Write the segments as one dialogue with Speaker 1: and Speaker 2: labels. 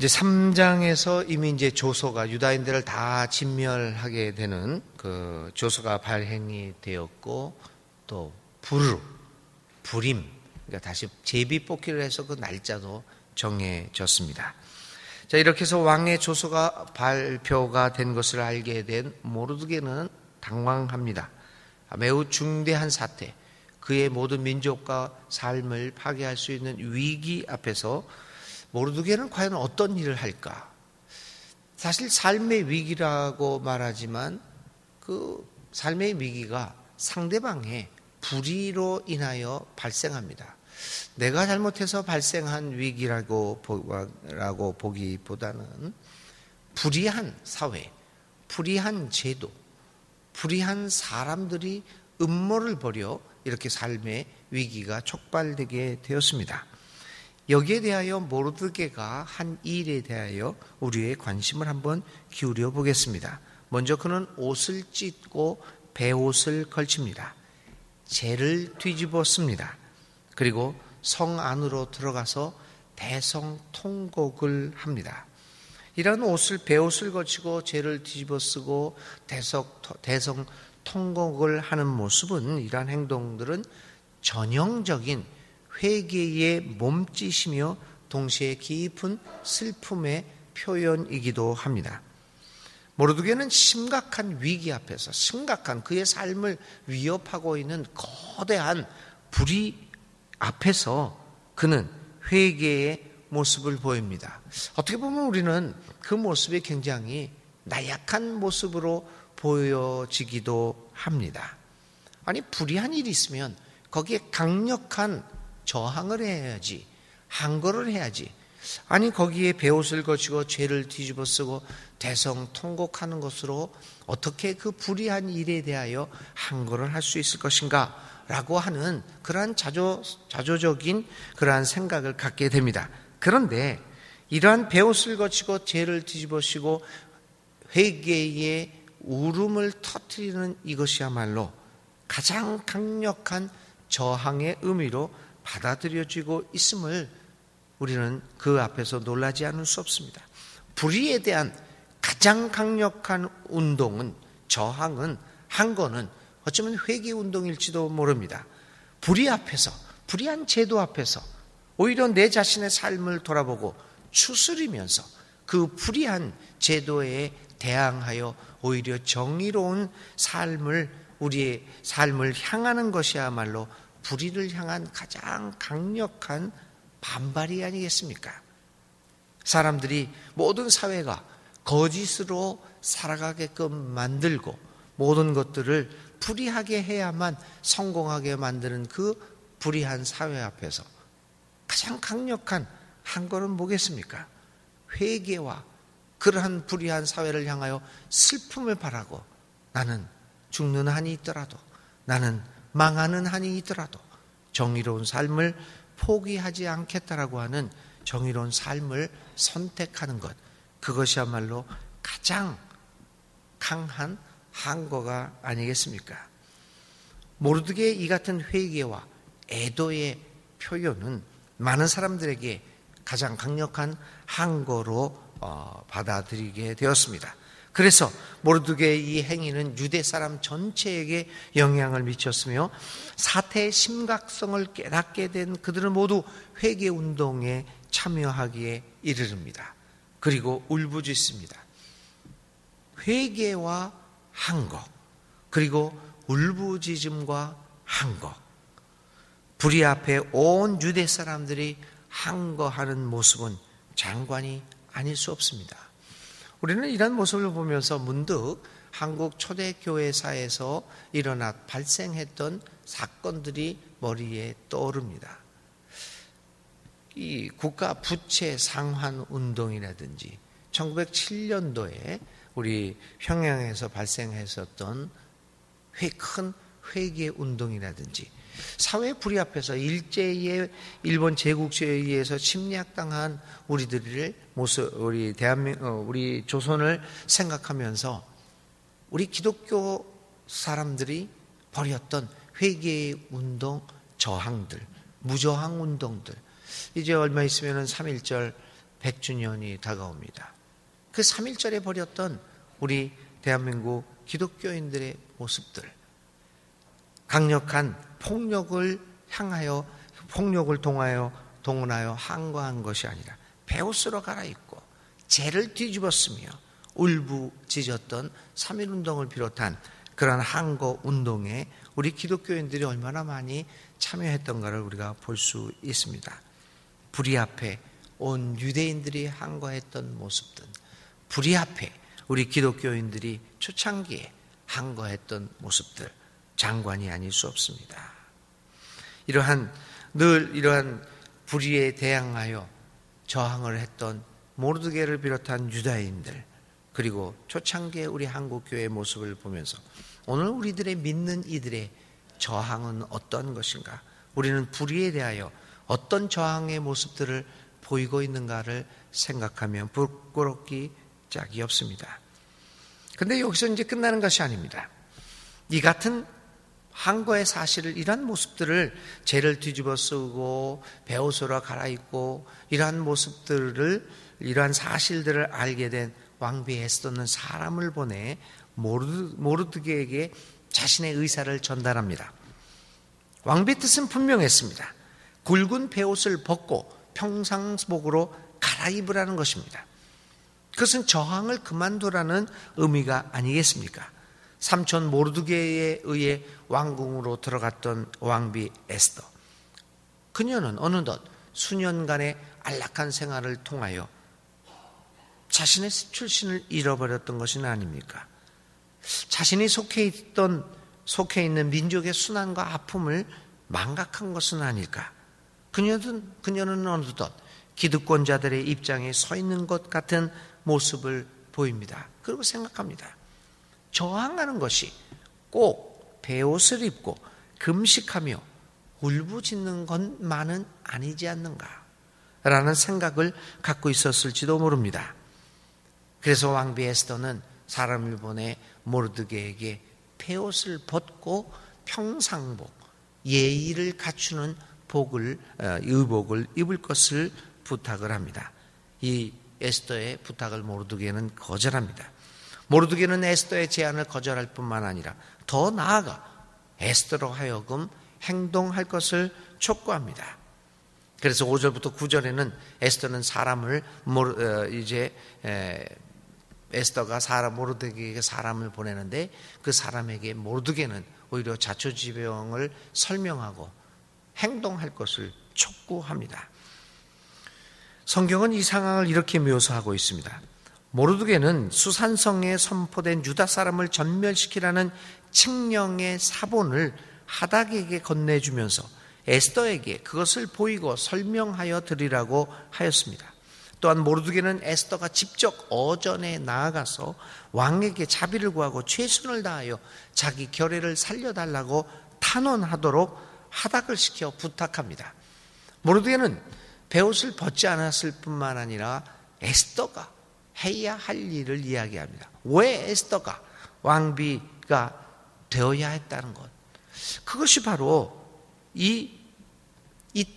Speaker 1: 이제 3장에서 이미 이제 조서가 유다인들을 다 진멸하게 되는 그 조서가 발행이 되었고, 또 불임, 그러니까 다시 제비 뽑기를 해서 그 날짜도 정해졌습니다. 자, 이렇게 해서 왕의 조서가 발표가 된 것을 알게 된 모르드게는 당황합니다. 매우 중대한 사태, 그의 모든 민족과 삶을 파괴할 수 있는 위기 앞에서 모르드게는 과연 어떤 일을 할까? 사실 삶의 위기라고 말하지만 그 삶의 위기가 상대방의 불의로 인하여 발생합니다. 내가 잘못해서 발생한 위기라고 보기보다는 불의한 사회, 불의한 제도, 불의한 사람들이 음모를 벌여 이렇게 삶의 위기가 촉발되게 되었습니다. 여기에 대하여 모르드게가 한 일에 대하여 우리의 관심을 한번 기울여 보겠습니다. 먼저 그는 옷을 찢고 베옷을 걸칩니다. 재를 뒤집었습니다. 그리고 성 안으로 들어가서 대성통곡을 합니다. 이런 옷을 베옷을 걸치고 재를 뒤집어 쓰고 대성통곡을 하는 모습은, 이러한 행동들은 전형적인 회개의 몸짓이며 동시에 깊은 슬픔의 표현이기도 합니다. 모르드게는 심각한 위기 앞에서, 심각한 그의 삶을 위협하고 있는 거대한 불의 앞에서 그는 회개의 모습을 보입니다. 어떻게 보면 우리는 그 모습이 굉장히 나약한 모습으로 보여지기도 합니다. 아니, 불의한 일이 있으면 거기에 강력한 저항을 해야지, 항거를 해야지. 아니, 거기에 베옷을 거치고 죄를 뒤집어 쓰고 대성통곡하는 것으로 어떻게 그 불의한 일에 대하여 항거를 할 수 있을 것인가 라고 하는 그러한 자조적인 그러한 생각을 갖게 됩니다. 그런데 이러한 베옷을 거치고 죄를 뒤집어 쓰고 회개의 울음을 터뜨리는 이것이야말로 가장 강력한 저항의 의미로 받아들여지고 있음을 우리는 그 앞에서 놀라지 않을 수 없습니다. 불의에 대한 가장 강력한 운동은, 저항은, 항거는 어쩌면 회개운동일지도 모릅니다. 불의 앞에서, 불의한 제도 앞에서 오히려 내 자신의 삶을 돌아보고 추스리면서 그 불의한 제도에 대항하여 오히려 정의로운 삶을, 우리의 삶을 향하는 것이야말로 불의를 향한 가장 강력한 반발이 아니겠습니까? 사람들이, 모든 사회가 거짓으로 살아가게끔 만들고 모든 것들을 불의하게 해야만 성공하게 만드는 그 불의한 사회 앞에서 가장 강력한 항거는 뭐겠습니까? 회개와 그러한 불의한 사회를 향하여 슬픔을 바라고, 나는 죽는 한이 있더라도, 나는 망하는 한이 있더라도 정의로운 삶을 포기하지 않겠다라고 하는 정의로운 삶을 선택하는 것, 그것이야말로 가장 강한 항거가 아니겠습니까? 모르드게의 이 같은 회개와 애도의 표현은 많은 사람들에게 가장 강력한 항거로 받아들이게 되었습니다. 그래서 모르드게의 이 행위는 유대 사람 전체에게 영향을 미쳤으며 사태의 심각성을 깨닫게 된 그들은 모두 회개운동에 참여하기에 이르릅니다. 그리고 울부짖습니다. 회개와 항거, 그리고 울부짖음과 항거, 불의 앞에 온 유대 사람들이 항거하는 모습은 장관이 아닐 수 없습니다. 우리는 이런 모습을 보면서 문득 한국 초대교회사에서 발생했던 사건들이 머리에 떠오릅니다. 이 국가 부채 상환 운동이라든지 1907년도에 우리 평양에서 발생했었던 큰 회개 운동이라든지, 사회 불의 앞에서 일제의 일본 제국주의에 의해서 침략당한 우리들을 우리 조선을 생각하면서 우리 기독교 사람들이 벌였던 회개의 운동, 저항들, 무저항 운동들, 이제 얼마 있으면은 3.1절 100주년이 다가옵니다. 그 3.1절에 벌였던 우리 대한민국 기독교인들의 모습들, 강력한 폭력을 향하여, 폭력을 동원하여 항거한 것이 아니라 베옷으로 갈아입고 죄를 뒤집었으며 울부짖었던 3.1운동을 비롯한 그러한 항거 운동에 우리 기독교인들이 얼마나 많이 참여했던가를 우리가 볼 수 있습니다. 불의 앞에 온 유대인들이 항거했던 모습들, 불의 앞에 우리 기독교인들이 초창기에 항거했던 모습들, 장관이 아닐 수 없습니다. 이러한 불의에 대항하여 저항을 했던 모르드게를 비롯한 유다인들, 그리고 초창기에 우리 한국교회의 모습을 보면서 오늘 우리들의 믿는 이들의 저항은 어떤 것인가? 우리는 불의에 대하여 어떤 저항의 모습들을 보이고 있는가를 생각하면 부끄럽기 짝이 없습니다. 그런데 여기서 이제 끝나는 것이 아닙니다. 이 같은 항거의 사실을, 이러한 모습들을 죄를 뒤집어 쓰고 베옷으로 갈아입고 이러한 모습들을, 이러한 사실들을 알게 된 왕비 에스더는 사람을 보내 모르드게에게 자신의 의사를 전달합니다. 왕비의 뜻은 분명했습니다. 굵은 베옷을 벗고 평상복으로 갈아입으라는 것입니다. 그것은 저항을 그만두라는 의미가 아니겠습니까? 삼촌 모르드게에 의해 왕궁으로 들어갔던 왕비 에스더, 그녀는 어느덧 수년간의 안락한 생활을 통하여 자신의 출신을 잃어버렸던 것은 아닙니까? 자신이 속해 있는 민족의 순환과 아픔을 망각한 것은 아닐까? 그녀는 어느덧 기득권자들의 입장에 서 있는 것 같은 모습을 보입니다. 그리고 생각합니다. 저항하는 것이 꼭 베옷을 입고 금식하며 울부짖는 것만은 아니지 않는가? 라는 생각을 갖고 있었을지도 모릅니다. 그래서 왕비 에스더는 사람을 보내 모르드게에게 베옷을 벗고 평상복, 예의를 갖추는 의복을 입을 것을 부탁을 합니다. 이 에스더의 부탁을 모르드게는 거절합니다. 모르드게는 에스더의 제안을 거절할 뿐만 아니라 더 나아가 에스더로 하여금 행동할 것을 촉구합니다. 그래서 5절부터 9절에는 에스더는 에스더가 모르드게에게 사람을 보내는데 그 사람에게 모르드게는 오히려 자초지종을 설명하고 행동할 것을 촉구합니다. 성경은 이 상황을 이렇게 묘사하고 있습니다. 모르드게는 수산성에 선포된 유다 사람을 전멸시키라는 칙령의 사본을 하닥에게 건네주면서 에스더에게 그것을 보이고 설명하여 드리라고 하였습니다. 또한 모르드게는 에스더가 직접 어전에 나아가서 왕에게 자비를 구하고 최선을 다하여 자기 결례를 살려달라고 탄원하도록 하닥을 시켜 부탁합니다. 모르드게는 베옷을 벗지 않았을 뿐만 아니라 에스더가 해야 할 일을 이야기합니다. 왜 에스더가 왕비가 되어야 했다는 것, 그것이 바로 이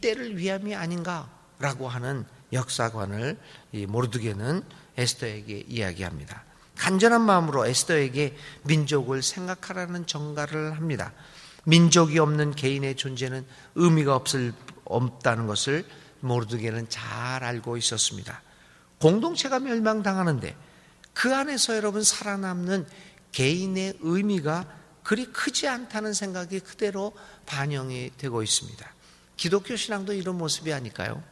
Speaker 1: 때를 위함이 아닌가라고 하는 역사관을 이 모르드게는 에스더에게 이야기합니다. 간절한 마음으로 에스더에게 민족을 생각하라는 전가를 합니다. 민족이 없는 개인의 존재는 의미가 없다는 것을 모르드게는 잘 알고 있었습니다. 공동체가 멸망당하는데 그 안에서 여러분 살아남는 개인의 의미가 그리 크지 않다는 생각이 그대로 반영이 되고 있습니다. 기독교 신앙도 이런 모습이 아닐까요?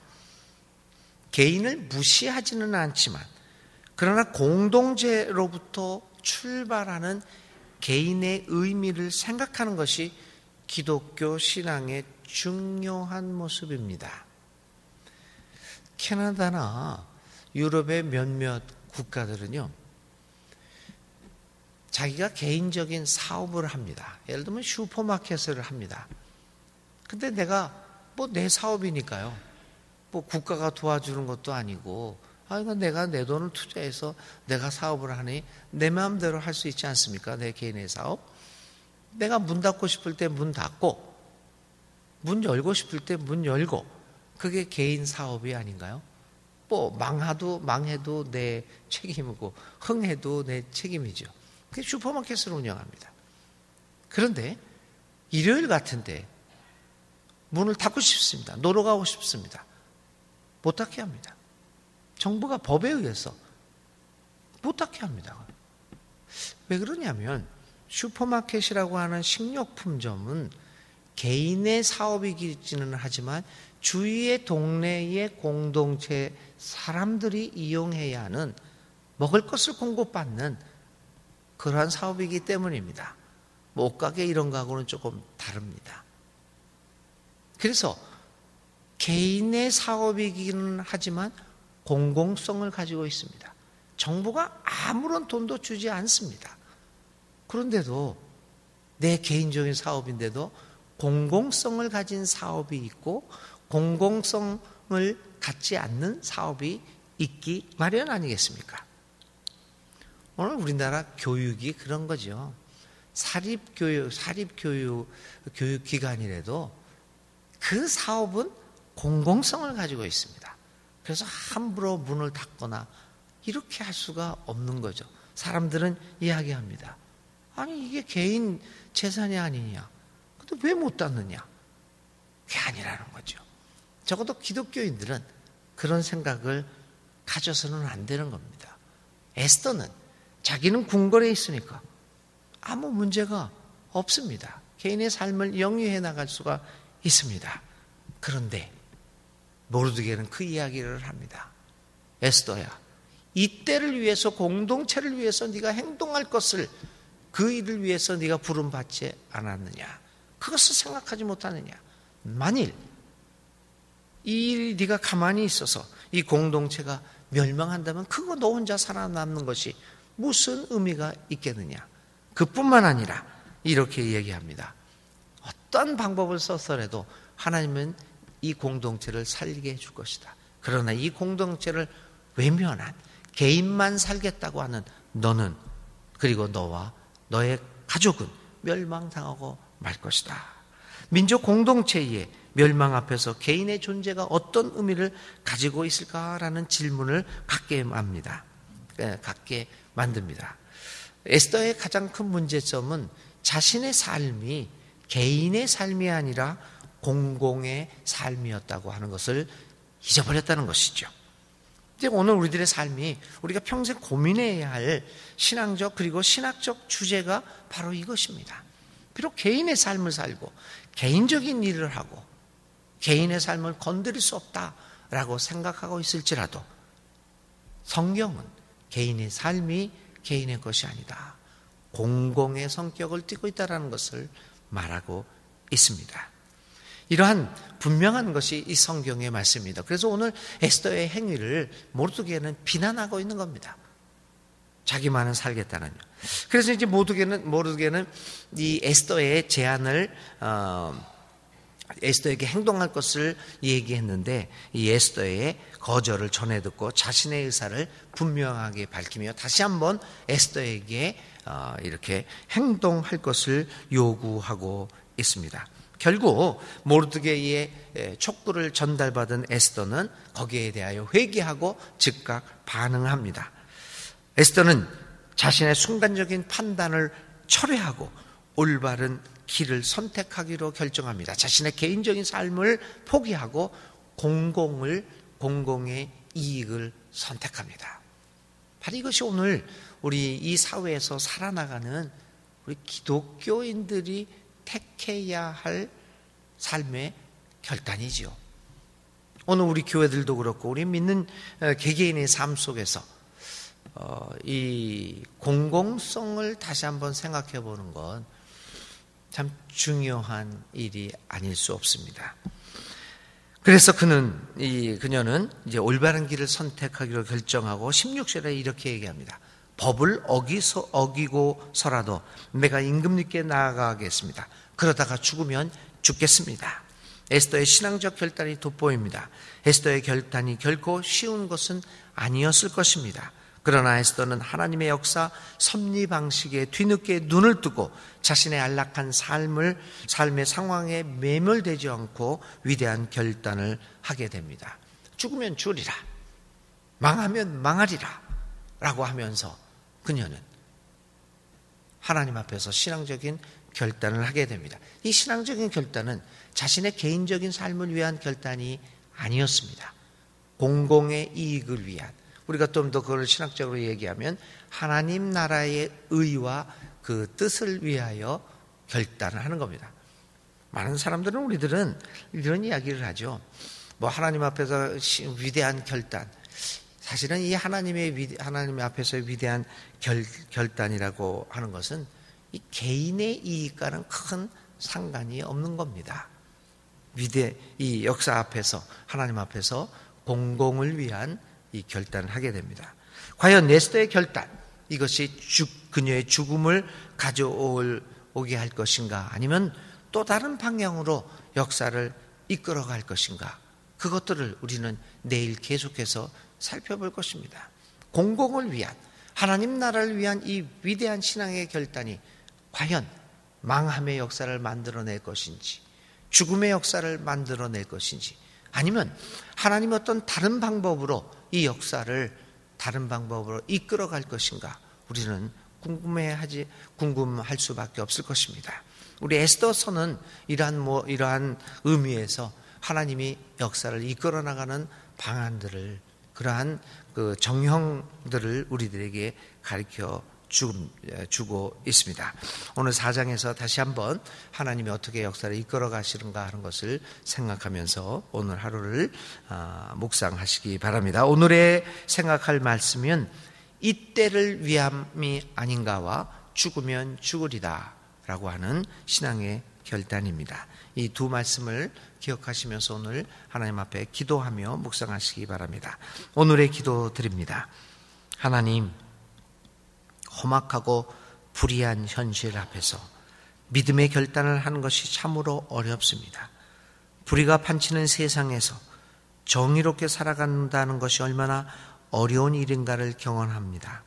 Speaker 1: 개인을 무시하지는 않지만 그러나 공동체로부터 출발하는 개인의 의미를 생각하는 것이 기독교 신앙의 중요한 모습입니다. 캐나다나 유럽의 몇몇 국가들은요, 자기가 개인적인 사업을 합니다. 예를 들면 슈퍼마켓을 합니다. 근데 내가 내 사업이니까요, 국가가 도와주는 것도 아니고, 내가 내 돈을 투자해서 내가 사업을 하니 내 마음대로 할 수 있지 않습니까? 내 개인의 사업. 내가 문 닫고 싶을 때 문 닫고, 문 열고 싶을 때 문 열고, 그게 개인 사업이 아닌가요? 뭐 망해도 내 책임이고 흥해도 내 책임이죠. 그게 슈퍼마켓을 운영합니다. 그런데 일요일 같은데 문을 닫고 싶습니다. 놀러 가고 싶습니다. 못 닫게 합니다. 정부가 법에 의해서 못 닫게 합니다. 왜 그러냐면 슈퍼마켓이라고 하는 식료품점은 개인의 사업이기는 하지만 주위의 동네의 공동체 사람들이 이용해야 하는 먹을 것을 공급받는 그러한 사업이기 때문입니다. 뭐 옷가게 이런 거하고는 조금 다릅니다. 그래서 개인의 사업이기는 하지만 공공성을 가지고 있습니다. 정부가 아무런 돈도 주지 않습니다. 그런데도 내 개인적인 사업인데도 공공성을 가진 사업이 있고 공공성을 갖지 않는 사업이 있기 마련 아니겠습니까? 오늘 우리나라 교육이 그런 거죠. 사립교육기관이라도 그 사업은 공공성을 가지고 있습니다. 그래서 함부로 문을 닫거나 이렇게 할 수가 없는 거죠. 사람들은 이야기합니다. 아니 이게 개인 재산이 아니냐. 근데 왜 못 닫느냐. 그게 아니라는 거죠. 적어도 기독교인들은 그런 생각을 가져서는 안 되는 겁니다. 에스더는 자기는 궁궐에 있으니까 아무 문제가 없습니다. 개인의 삶을 영위해 나갈 수가 있습니다. 그런데 모르드게는 그 이야기를 합니다. 에스더야, 이 때를 위해서 공동체를 위해서 네가 행동할 것을 그 일을 위해서 네가 부름받지 않았느냐? 그것을 생각하지 못하느냐? 만일 이 일이 네가 가만히 있어서 이 공동체가 멸망한다면 그거 너 혼자 살아남는 것이 무슨 의미가 있겠느냐? 그뿐만 아니라 이렇게 얘기합니다. 어떤 방법을 써서라도 하나님은 이 공동체를 살게 해줄 것이다. 그러나 이 공동체를 외면한 개인만 살겠다고 하는 너는 그리고 너와 너의 가족은 멸망당하고 말 것이다. 민족 공동체의 멸망 앞에서 개인의 존재가 어떤 의미를 가지고 있을까라는 질문을 갖게 만듭니다. 에스더의 가장 큰 문제점은 자신의 삶이 개인의 삶이 아니라 공공의 삶이었다고 하는 것을 잊어버렸다는 것이죠. 이제 오늘 우리들의 삶이 우리가 평생 고민해야 할 신앙적 그리고 신학적 주제가 바로 이것입니다. 비록 개인의 삶을 살고 개인적인 일을 하고 개인의 삶을 건드릴 수 없다라고 생각하고 있을지라도 성경은 개인의 삶이 개인의 것이 아니다. 공공의 성격을 띠고 있다는 것을 말하고 있습니다. 이러한 분명한 것이 이 성경의 말씀입니다. 그래서 오늘 에스더의 행위를 모르드게는 비난하고 있는 겁니다. 자기만은 살겠다는요. 그래서 이제 모르드게는 이 에스더의 제안을 에스더에게 행동할 것을 얘기했는데 이 에스더의 거절을 전해 듣고 자신의 의사를 분명하게 밝히며 다시 한번 에스더에게 이렇게 행동할 것을 요구하고 있습니다. 결국 모르드게의 촉구를 전달받은 에스더는 거기에 대하여 회개하고 즉각 반응합니다. 에스더는 자신의 순간적인 판단을 철회하고 올바른 길을 선택하기로 결정합니다. 자신의 개인적인 삶을 포기하고 공공의 이익을 선택합니다. 바로 이것이 오늘 우리 이 사회에서 살아나가는 우리 기독교인들이 택해야 할 삶의 결단이지요. 오늘 우리 교회들도 그렇고 우리 믿는 개개인의 삶 속에서 이 공공성을 다시 한번 생각해 보는 건 참 중요한 일이 아닐 수 없습니다. 그래서 그녀는 이제 올바른 길을 선택하기로 결정하고 16절에 이렇게 얘기합니다. 법을 어기고서라도 내가 임금님께 나아가겠습니다. 그러다가 죽으면 죽겠습니다. 에스더의 신앙적 결단이 돋보입니다. 에스더의 결단이 결코 쉬운 것은 아니었을 것입니다. 그러나 에스더는 하나님의 역사 섭리 방식에 뒤늦게 눈을 뜨고 자신의 안락한 삶의 상황에 매몰되지 않고 위대한 결단을 하게 됩니다. 죽으면 죽으리라. 망하면 망하리라 라고 하면서 그녀는 하나님 앞에서 신앙적인 결단을 하게 됩니다. 이 신앙적인 결단은 자신의 개인적인 삶을 위한 결단이 아니었습니다. 공공의 이익을 위한, 우리가 좀 더 그걸 신학적으로 얘기하면 하나님 나라의 의와 그 뜻을 위하여 결단을 하는 겁니다. 많은 사람들은, 우리들은 이런 이야기를 하죠. 뭐 하나님 앞에서 위대한 결단, 사실은 이 하나님 앞에서의 위대한 결단이라고 하는 것은 이 개인의 이익과는 큰 상관이 없는 겁니다. 이 역사 앞에서, 하나님 앞에서 공공을 위한 이 결단을 하게 됩니다. 과연 에스더의 결단, 이것이 그녀의 죽음을 가져오게 할 것인가, 아니면 또 다른 방향으로 역사를 이끌어갈 것인가, 그것들을 우리는 내일 계속해서 살펴볼 것입니다. 공공을 위한, 하나님 나라를 위한 이 위대한 신앙의 결단이 과연 망함의 역사를 만들어낼 것인지, 죽음의 역사를 만들어낼 것인지, 아니면 하나님 어떤 다른 방법으로 이 역사를 다른 방법으로 이끌어갈 것인가, 우리는 궁금할 수밖에 없을 것입니다. 우리 에스더서는 이러한 의미에서 하나님이 역사를 이끌어 나가는 방안들을, 그러한 그 정형들을 우리들에게 가르쳐 주고 있습니다. 오늘 4장에서 다시 한번 하나님이 어떻게 역사를 이끌어 가시는가 하는 것을 생각하면서 오늘 하루를 묵상하시기 바랍니다. 오늘의 생각할 말씀은 이때를 위함이 아닌가와 죽으면 죽으리다 라고 하는 신앙의 결단입니다. 이 두 말씀을 기억하시면서 오늘 하나님 앞에 기도하며 묵상하시기 바랍니다. 오늘의 기도 드립니다. 하나님, 험악하고 불의한 현실 앞에서 믿음의 결단을 하는 것이 참으로 어렵습니다. 불의가 판치는 세상에서 정의롭게 살아간다는 것이 얼마나 어려운 일인가를 경험합니다.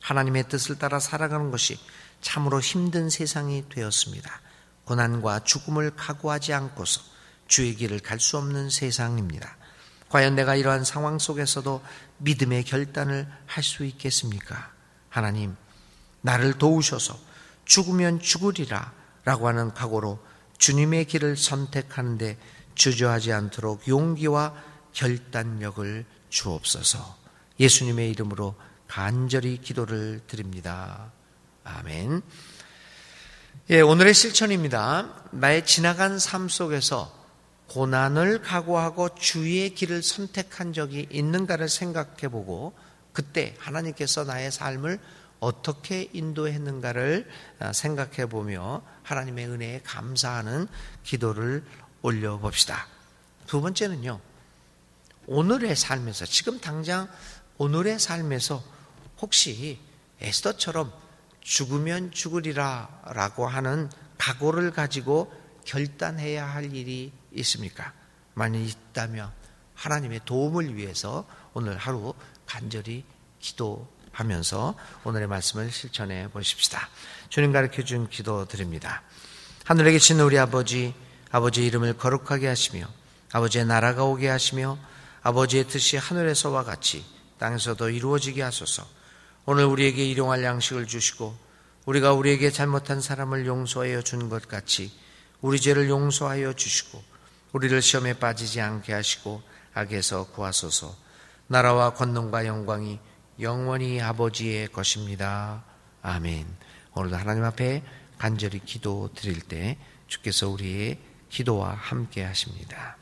Speaker 1: 하나님의 뜻을 따라 살아가는 것이 참으로 힘든 세상이 되었습니다. 고난과 죽음을 각오하지 않고서 주의 길을 갈 수 없는 세상입니다. 과연 내가 이러한 상황 속에서도 믿음의 결단을 할 수 있겠습니까? 하나님, 나를 도우셔서 죽으면 죽으리라 라고 하는 각오로 주님의 길을 선택하는데 주저하지 않도록 용기와 결단력을 주옵소서. 예수님의 이름으로 간절히 기도를 드립니다. 아멘. 오늘의 실천입니다. 나의 지나간 삶 속에서 고난을 각오하고 주의 길을 선택한 적이 있는가를 생각해보고, 그때 하나님께서 나의 삶을 어떻게 인도했는가를 생각해보며 하나님의 은혜에 감사하는 기도를 올려봅시다. 두 번째는요, 오늘의 삶에서, 지금 당장 오늘의 삶에서 혹시 에스더처럼 죽으면 죽으리라 라고 하는 각오를 가지고 결단해야 할 일이 있습니까? 만약 있다면 하나님의 도움을 위해서 오늘 하루 간절히 기도하면서 오늘의 말씀을 실천해 보십시다. 주님 가르쳐준 기도 드립니다. 하늘에 계신 우리 아버지, 아버지의 이름을 거룩하게 하시며 아버지의 나라가 오게 하시며 아버지의 뜻이 하늘에서와 같이 땅에서도 이루어지게 하소서. 오늘 우리에게 일용할 양식을 주시고 우리가 우리에게 잘못한 사람을 용서하여 준 것 같이 우리 죄를 용서하여 주시고 우리를 시험에 빠지지 않게 하시고 악에서 구하소서. 나라와 권능과 영광이 영원히 아버지의 것입니다. 아멘. 오늘도 하나님 앞에 간절히 기도 드릴 때 주께서 우리의 기도와 함께 하십니다.